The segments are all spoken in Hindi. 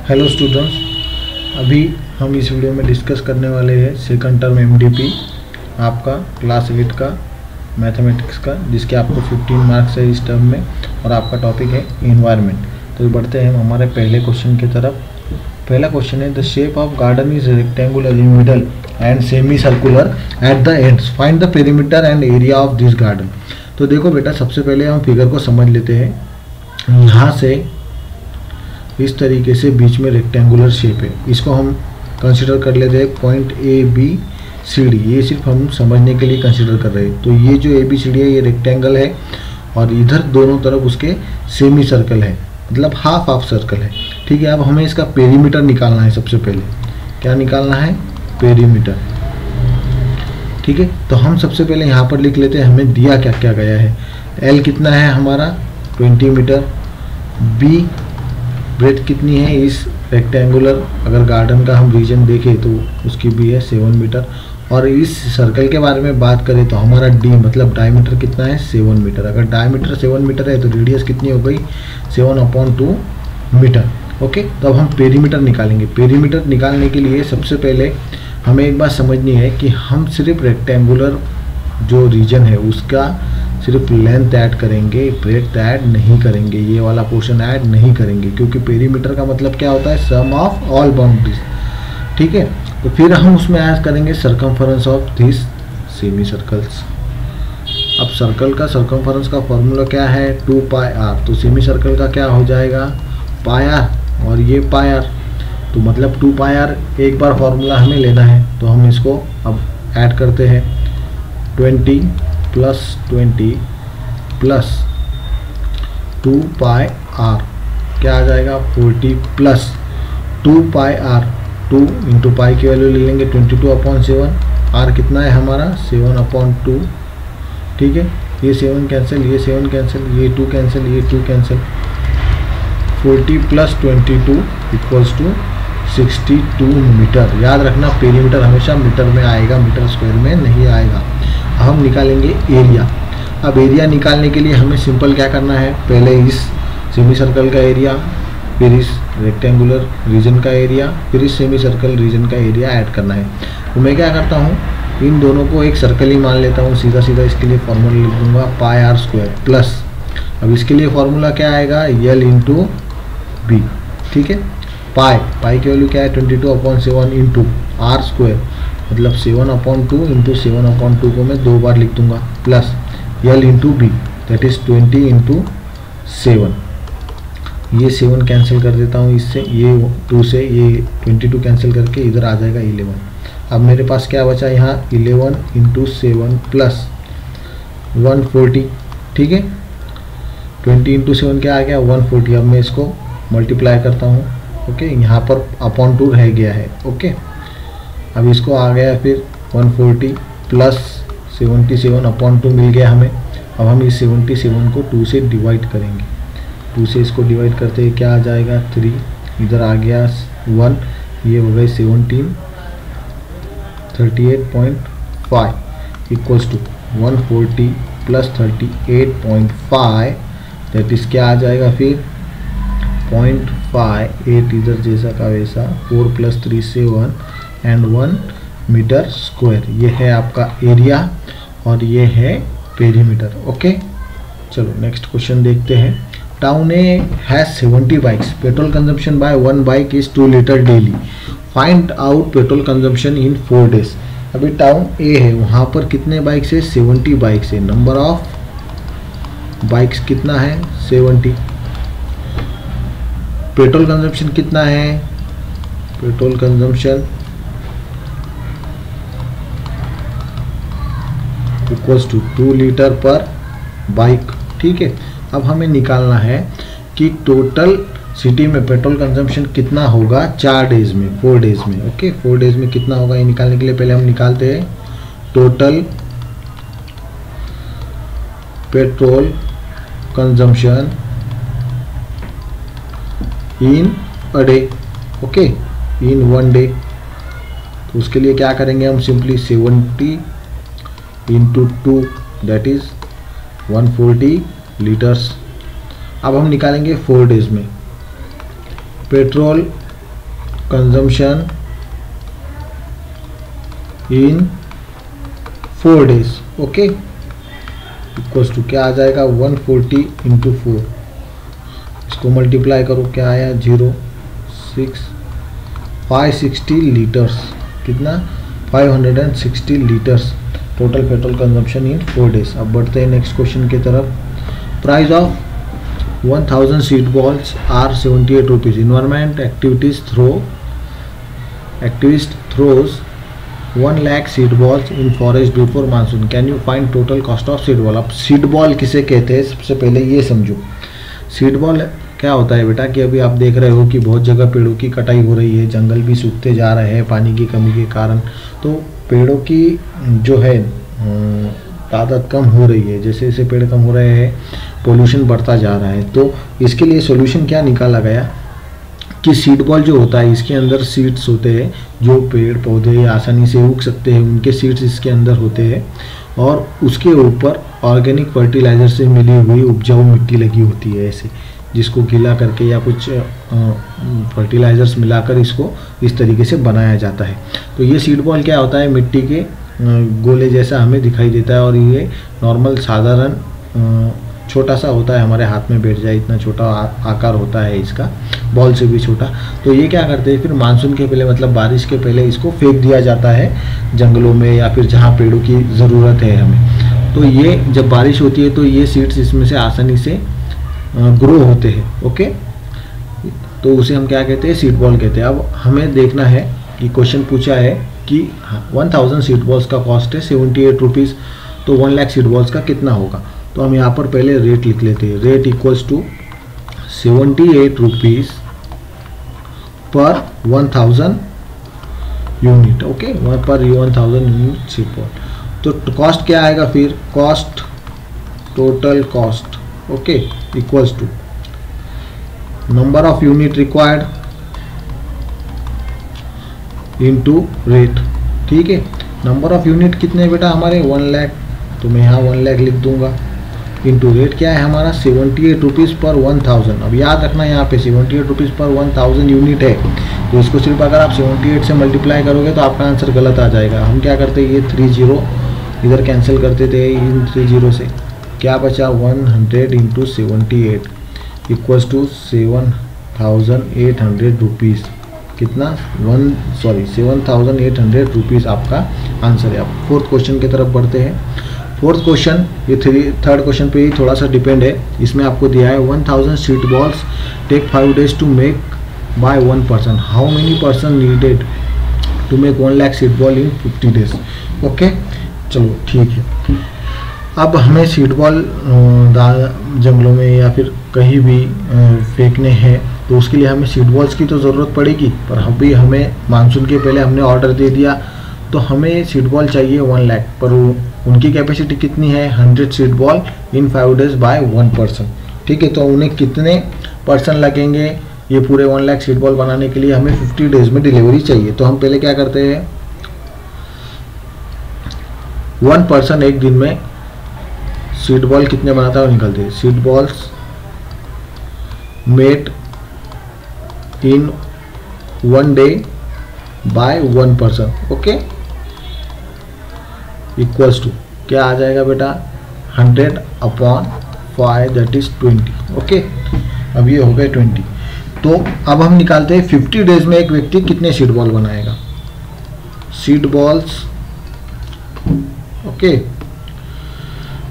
हेलो स्टूडेंट्स, अभी हम इस वीडियो में डिस्कस करने वाले हैं सेकंड टर्म एमडीपी आपका क्लास 8 का मैथमेटिक्स का, जिसके आपको 15 मार्क्स है इस टर्म में और आपका टॉपिक है इन्वायरमेंट। तो बढ़ते हैं हमारे पहले क्वेश्चन की तरफ। पहला क्वेश्चन है the shape of garden is rectangular in middle and semi circular at the ends, find the perimeter and area of this garden. तो देखो बेटा, सबसे पहले हम फिगर को समझ लेते हैं। यहाँ से इस तरीके से बीच में रेक्टेंगुलर शेप है, इसको हम कंसिडर कर लेते हैं point A B C D. ये सिर्फ हम समझने के लिए कंसिडर कर रहे हैं। तो ये जो ए बी सी डी है ये रेक्टेंगल है और इधर दोनों तरफ उसके सेमी सर्कल है, मतलब हाफ हाफ सर्कल है। ठीक है, अब हमें इसका पेरीमीटर निकालना है। सबसे पहले क्या निकालना है? पेरीमीटर। ठीक है, तो हम सबसे पहले यहाँ पर लिख लेते हैं हमें दिया क्या क्या गया है। एल कितना है हमारा? 20 मीटर। बी ब्रेथ कितनी है इस रेक्टेंगुलर, अगर गार्डन का हम रीजन देखें तो उसकी भी है 7 मीटर। और इस सर्कल के बारे में बात करें तो हमारा डी मतलब डायमीटर कितना है? 7 मीटर। अगर डायमीटर 7 मीटर है तो रेडियस कितनी हो गई? 7/2 मीटर। ओके, तो अब हम पेरीमीटर निकालेंगे। पेरीमीटर निकालने के लिए सबसे पहले हमें एक बात समझनी है कि हम सिर्फ रेक्टेंगुलर जो रीजन है उसका सिर्फ लेंथ ऐड करेंगे, ब्रेड्थ ऐड नहीं करेंगे, ये वाला पोर्शन ऐड नहीं करेंगे, क्योंकि पेरीमीटर का मतलब क्या होता है? सम ऑफ ऑल बाउंड्रीज। ठीक है, तो फिर हम उसमें ऐड करेंगे circumference of this semi circles. अब सर्कल का सर्कमफरेंस का फॉर्मूला क्या है? 2πr। तो सेमी सर्कल का क्या हो जाएगा? πr और ये πr, तो मतलब 2πr एक बार फॉर्मूला हमें लेना है। तो हम इसको अब ऐड करते हैं। 20 + 20 + 2πr क्या आ जाएगा? 40 + 2πr। 2 × पाई की वैल्यू ले लेंगे 22/7। r कितना है हमारा? 7/2। ठीक है, ये 7 कैंसिल, ये 7 कैंसिल, ये 2 कैंसिल, ये 2 कैंसिल। 40 + 22 = 62 मीटर। याद रखना, पेरीमीटर हमेशा मीटर में आएगा, मीटर स्क्वायर में नहीं आएगा। हम निकालेंगे एरिया। अब एरिया निकालने के लिए हमें सिंपल क्या करना है? पहले इस सेमी सर्कल का एरिया, फिर इस रेक्टेंगुलर रीजन का एरिया, फिर इस सेमी सर्कल रीजन का एरिया ऐड करना है। तो मैं क्या करता हूँ, इन दोनों को एक सर्कल ही मान लेता हूँ। सीधा सीधा इसके लिए फॉर्मूला लिख दूंगा πr² प्लस, अब इसके लिए फॉर्मूला क्या आएगा? l × b। ठीक है, पाई की वैल्यू क्या है? 22/7 × r², मतलब 7/2 × 7/2 को मैं 2 बार लिख दूंगा, plus l × b that is 20 × 7। ये 7 कैंसिल कर देता हूँ इससे, ये 2 से ये 22 कैंसिल करके इधर आ जाएगा 11। अब मेरे पास क्या बचा यहाँ? 11 × 7 प्लस 140। ठीक है, 20 × 7 क्या आ गया? 140। अब मैं इसको मल्टीप्लाई करता हूँ। ओके, यहाँ पर /2 रह गया है। ओके, अब इसको आ गया फिर 140 + 77/2 मिल गया हमें। अब हम इस 77 को 2 से डिवाइड करेंगे। 2 से इसको डिवाइड करते हैं क्या आ जाएगा? 3, इधर आ गया 1, ये हो गए 17, 38.5 = 140 + 38.5 दैट इज क्या आ जाएगा फिर? 0.58 इधर जैसा का वैसा, 4 + 3 7 एंड 1 मीटर स्क्वायर। ये है आपका एरिया और ये है पेरीमीटर। ओके, चलो नेक्स्ट क्वेश्चन देखते हैं। Town A has 70 bikes, petrol consumption by 1 bike is 2 litre daily, find out petrol consumption in 4 days. अभी टाउन ए है, वहाँ पर कितने बाइक्स है? 70 बाइक्स है। नंबर ऑफ बाइक्स कितना है? 70। पेट्रोल कंजम्पशन कितना है? Petrol consumption equals to 2 litre per bike. ठीक है, अब हमें निकालना है कि टोटल सिटी में पेट्रोल कंजम्पशन कितना होगा 4 डेज में, 4 डेज में। ओके, 4 डेज में कितना होगा ये निकालने के लिए पहले हम निकालते हैं total petrol consumption in a day. Okay, in 1 day. तो उसके लिए क्या करेंगे हम? Simply 70 × 2 that is 140 litres. अब हम निकालेंगे 4 डेज में। Petrol consumption in 4 days, okay, equals to क्या आ जाएगा 140 इंटू 4, इसको मल्टीप्लाई करो, क्या आया 560 लीटर्स, कितना 560 litres total petrol consumption in 4 days। अब बढ़ते हैं नेक्स्ट क्वेश्चन की तरफ। Price of 1000 seed balls are 78 rupees. Environment activist throws 1 lakh seed balls in forest before monsoon, can you find total cost of seed ball. अब सीड बॉल किसे कहते हैं सबसे पहले ये समझो। सीड बॉल क्या होता है बेटा कि अभी आप देख रहे हो कि बहुत जगह पेड़ों की कटाई हो रही है, जंगल भी सूखते जा रहे हैं पानी की कमी के कारण, तो पेड़ों की जो है तादाद कम हो रही है। जैसे जैसे पेड़ कम हो रहे हैं पोल्यूशन बढ़ता जा रहा है, तो इसके लिए सॉल्यूशन क्या निकाला गया कि सीड बॉल जो होता है इसके अंदर सीड्स होते हैं, जो पेड़ पौधे आसानी से उग सकते हैं उनके सीड्स इसके अंदर होते हैं, और उसके ऊपर ऑर्गेनिक फर्टिलाइज़र से मिली हुई उपजाऊ मिट्टी लगी होती है ऐसे, जिसको गीला करके या कुछ फर्टिलाइज़र्स मिलाकर इसको इस तरीके से बनाया जाता है। तो ये सीड बॉल क्या होता है, मिट्टी के गोले जैसा हमें दिखाई देता है, और ये नॉर्मल साधारण छोटा सा होता है, हमारे हाथ में बैठ जाए इतना छोटा आकार होता है इसका, बॉल से भी छोटा। तो ये क्या करते हैं फिर मानसून के पहले मतलब बारिश के पहले इसको फेंक दिया जाता है जंगलों में या फिर जहाँ पेड़ों की ज़रूरत है हमें। तो ये जब बारिश होती है तो ये सीड्स इसमें से आसानी से ग्रो होते हैं, ओके, तो उसे हम क्या कहते हैं, सीड बॉल कहते हैं। अब हमें देखना है कि क्वेश्चन पूछा है कि 1000 सीड बॉल्स का कॉस्ट है 78 रुपीज़, तो 1 लाख सीड बॉल्स का कितना होगा। तो हम यहाँ पर पहले रेट लिख लेते हैं, रेट इक्वल्स टू 78 रुपीज़ पर 1000 unit, okay, per 1000 unit seed ball. तो कॉस्ट क्या आएगा फिर, cost total cost, okay, equals to number of unit required into rate, ठीक है। नंबर ऑफ यूनिट कितने बेटा हमारे 1 लाख, तो मैं यहाँ 1 लाख लिख दूंगा, इनटू रेट क्या है हमारा 78 रुपीज़ पर 1000। अब याद रखना यहाँ पे 78 रुपीज़ पर 1000 यूनिट है, तो इसको सिर्फ अगर आप 78 से मल्टीप्लाई करोगे तो आपका आंसर गलत आ जाएगा। हम क्या करते हैं, ये 30 इधर कैंसिल करते थे, इन 30 से क्या बचा 100 इंटू 78 इक्वल्स टू 7800 रुपीज़, कितना 7800 रुपीज़ आपका आंसर है। अब फोर्थ क्वेश्चन की तरफ बढ़ते हैं। फोर्थ क्वेश्चन ये थर्ड क्वेश्चन पे ही थोड़ा सा डिपेंड है। इसमें आपको दिया है 1000 seed balls take 5 days to make by 1 person, how many person needed to make 1 lakh seed ball in 50 days, okay, चलो ठीक है। अब हमें सीड बॉल जंगलों में या फिर कहीं भी फेंकने हैं, तो उसके लिए हमें सीड बॉल्स की तो ज़रूरत पड़ेगी, पर अभी हमें मानसून के पहले हमने ऑर्डर दे दिया तो हमें सीड बॉल चाहिए 1 लाख, पर उनकी कैपेसिटी कितनी है 100 seed ball in 5 days by 1 person, ठीक है। तो उन्हें कितने पर्सन लगेंगे ये पूरे 1 लाख सीड बॉल बनाने के लिए, हमें 50 days में डिलीवरी चाहिए। तो हम पहले क्या करते हैं, 1 person एक दिन में सीड बॉल कितने बनाता है वो निकलते हैं। Seed balls made in 1 day by 1 person, okay, equals to क्या आ जाएगा बेटा 100/5 दैट इज 20, ओके। अब ये हो गए 20। तो अब हम निकालते हैं 50 days में एक व्यक्ति कितने सीड बॉल बनाएगा। Seed balls, okay,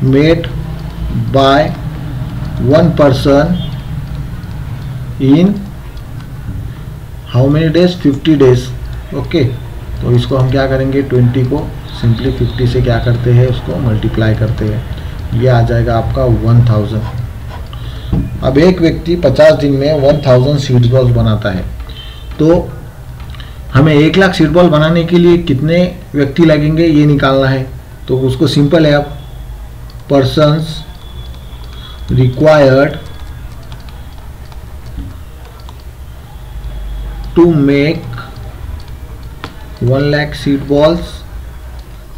made by 1 person in how many days 50 days, okay. तो इसको हम क्या करेंगे 20 को सिंपली 50 से क्या करते हैं उसको मल्टीप्लाई करते हैं, ये आ जाएगा आपका 1000। अब एक व्यक्ति 50 दिन में 1000 सीड बॉल बनाता है, तो हमें 1 लाख सीड बॉल बनाने के लिए कितने व्यक्ति लगेंगे ये निकालना है। तो उसको सिंपल है, अब persons required to make 1 lakh seed balls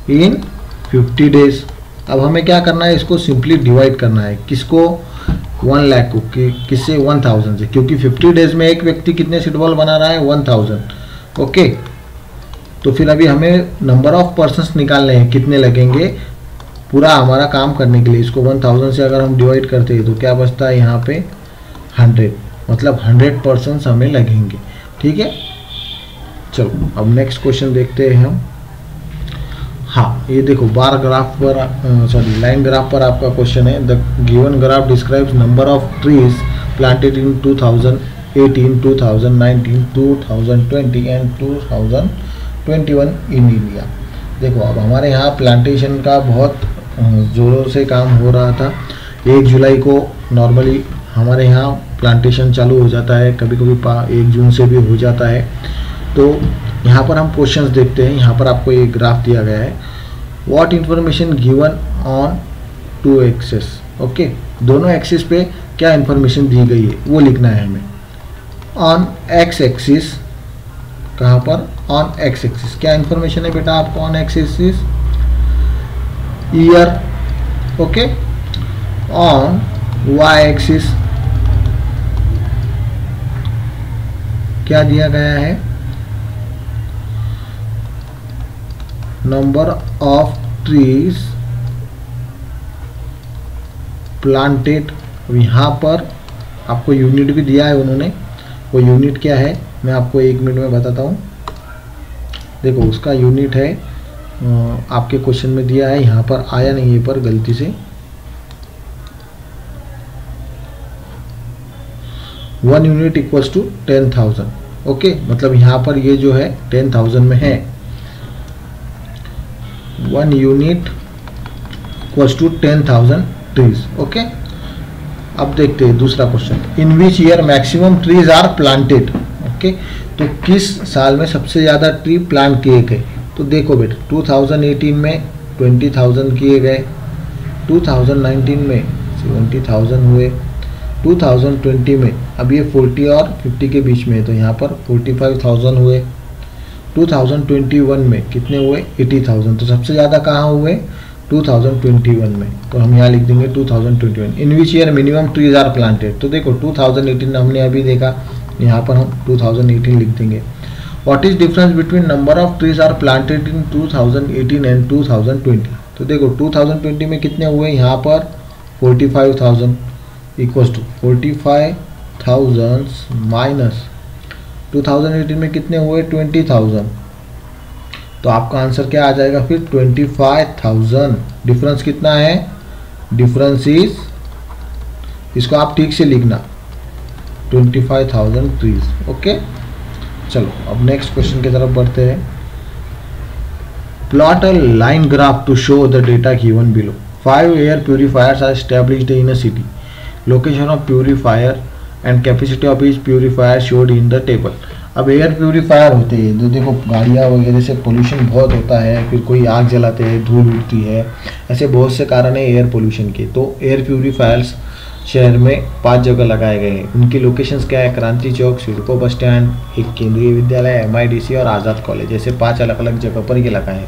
in 50 days। अब हमें क्या करना है, इसको सिंपली डिवाइड करना है, किसको 1 लाख को किससे 1000 से, क्योंकि 50 डेज में एक व्यक्ति कितने सीड बॉल बना रहा है 1000। ओके, तो फिर अभी हमें नंबर ऑफ पर्सन्स निकालने हैं, कितने लगेंगे पूरा हमारा काम करने के लिए। इसको 1000 से अगर हम डिवाइड करते हैं तो क्या बचता है यहाँ पे 100, मतलब 100 पर्सन्स हमें लगेंगे। ठीक है, चलो अब नेक्स्ट क्वेश्चन देखते हैं हम। हाँ, ये देखो बार ग्राफ पर लाइन ग्राफ पर आपका क्वेश्चन है। The given graph describes number of trees planted in 2018, 2019, 2020 and 2021 in India. देखो अब हमारे यहाँ प्लांटेशन का बहुत ज़ोरों से काम हो रहा था। 1 जुलाई को नॉर्मली हमारे यहाँ प्लांटेशन चालू हो जाता है, कभी कभी 1 जून से भी हो जाता है। तो यहाँ पर हम क्वेश्चंस देखते हैं। यहाँ पर आपको एक ग्राफ दिया गया है। What information given on 2 axes. Okay, दोनों एक्सिस पे क्या इन्फॉर्मेशन दी गई है वो लिखना है हमें। ऑन एक्स एक्सिस, कहाँ पर ऑन एक्स एक्सिस क्या इन्फॉर्मेशन है बेटा आपको on X axis, year. Okay, on Y axis क्या दिया गया है, नंबर ऑफ ट्रीज प्लांटेड। यहाँ पर आपको यूनिट भी दिया है उन्होंने, वो यूनिट क्या है मैं आपको 1 मिनट में बताता हूँ। देखो उसका यूनिट है आपके क्वेश्चन में दिया है, यहाँ पर आया नहीं है पर गलती से 1 यूनिट इक्वल्स टू 10,000। ओके, मतलब यहाँ पर ये जो है 10,000 में है। 1 unit equals to 10,000 trees. Okay, अब देखते हैं दूसरा question. In which year maximum trees are planted. Okay, तो किस साल में सबसे ज़्यादा ट्री प्लांट किए गए। तो देखो बेटा 2018 में 20,000 किए गए, 2019 में 70,000 हुए, 2020 में अब ये 40 और 50 के बीच में है तो यहाँ पर 45,000 हुए, 2021 में कितने हुए 80,000। तो सबसे ज़्यादा कहाँ हुए 2021 में, तो हम यहाँ लिख देंगे 2021। In which year minimum trees are planted. तो देखो 2018 हमने अभी देखा, यहाँ पर हम 2018 लिख देंगे। What is difference between number of trees are planted in 2018 and 2020। तो देखो 2020 में कितने हुए यहाँ पर 45,000 इक्वल्स टू 45,000 माइनस 2018 में कितने हुए 20,000। तो आपका आंसर क्या आ जाएगा फिर 25,000। डिफरेंस कितना है, डिफरेंस इज, इसको आप ठीक से लिखना 25,000 ट्रीज। ओके, चलो अब नेक्स्ट क्वेश्चन की तरफ बढ़ते हैं। Plot a line graph to show the data given below. 5 air purifiers are established in a city. Location of purifier and capacity of each purifier showed in the table. अब एयर प्यूरिफायर होते हैं जो देखो गाड़ियाँ वगैरह से पोल्यूशन बहुत होता है, फिर कोई आग जलाते हैं, धूल उड़ती है, ऐसे बहुत से कारण है एयर पोल्यूशन के। तो एयर प्यूरिफायर्स शहर में 5 जगह लगाए गए हैं। उनकी लोकेशंस क्या है, क्रांति चौक, सिडको बस स्टैंड, एक केंद्रीय विद्यालय, MIDC और आज़ाद कॉलेज, ऐसे 5 अलग अलग जगह पर ये लगाए हैं।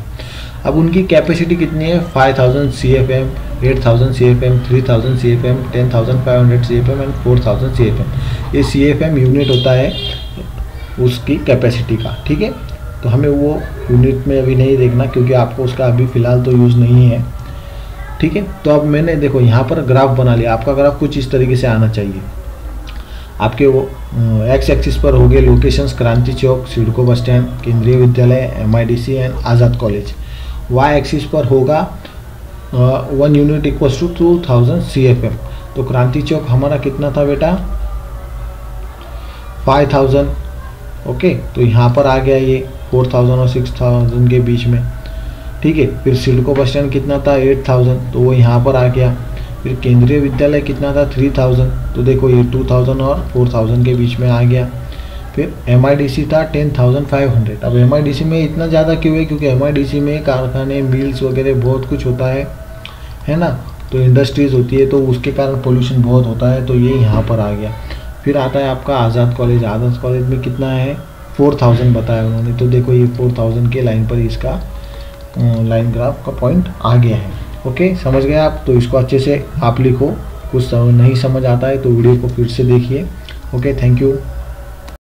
अब उनकी कैपेसिटी कितनी है 5,000 CFM, 8,000 CFM, 3,000 CFM, 10,500 CFM and 4,000 CFM। ये CFM यूनिट होता है उसकी कैपेसिटी का। ठीक है, तो हमें वो यूनिट में अभी नहीं देखना क्योंकि आपको उसका अभी फ़िलहाल तो यूज़ नहीं है। ठीक है, तो अब मैंने देखो यहाँ पर ग्राफ बना लिया। आपका ग्राफ कुछ इस तरीके से आना चाहिए। आपके वो एक्स एक्सिस पर हो गए लोकेशंस क्रांति चौक, CIDCO bus stand, Kendriya Vidyalaya, MIDC and Azad college. Y axis पर होगा 1 यूनिट इक्वल्स टू 2,000 CFM। तो क्रांति चौक हमारा कितना था बेटा 5,000। ओके, तो यहाँ पर आ गया ये 4,000 और 6,000 के बीच में। ठीक है, फिर सिडको बस स्टैंड कितना था 8,000, तो वो यहाँ पर आ गया। फिर केंद्रीय विद्यालय कितना था 3,000, तो देखो ये 2,000 और 4,000 के बीच में आ गया। फिर MIDC था 10,500। अब MIDC में इतना ज़्यादा क्यों है, क्योंकि MIDC में कारखाने, मिल्स वगैरह बहुत कुछ होता है ना, तो इंडस्ट्रीज़ होती है, तो उसके कारण पोल्यूशन बहुत होता है, तो ये यहाँ पर आ गया। फिर आता है आपका आज़ाद कॉलेज। आज़ाद कॉलेज में कितना है 4,000 बताया उन्होंने, तो देखो ये 4,000 के लाइन पर इसका लाइन ग्राफ का पॉइंट आ गया है। ओके, समझ गए आप, तो इसको अच्छे से आप लिखो कुछ नहीं समझ आता है तो वीडियो को फिर से देखिए। Okay, thank you.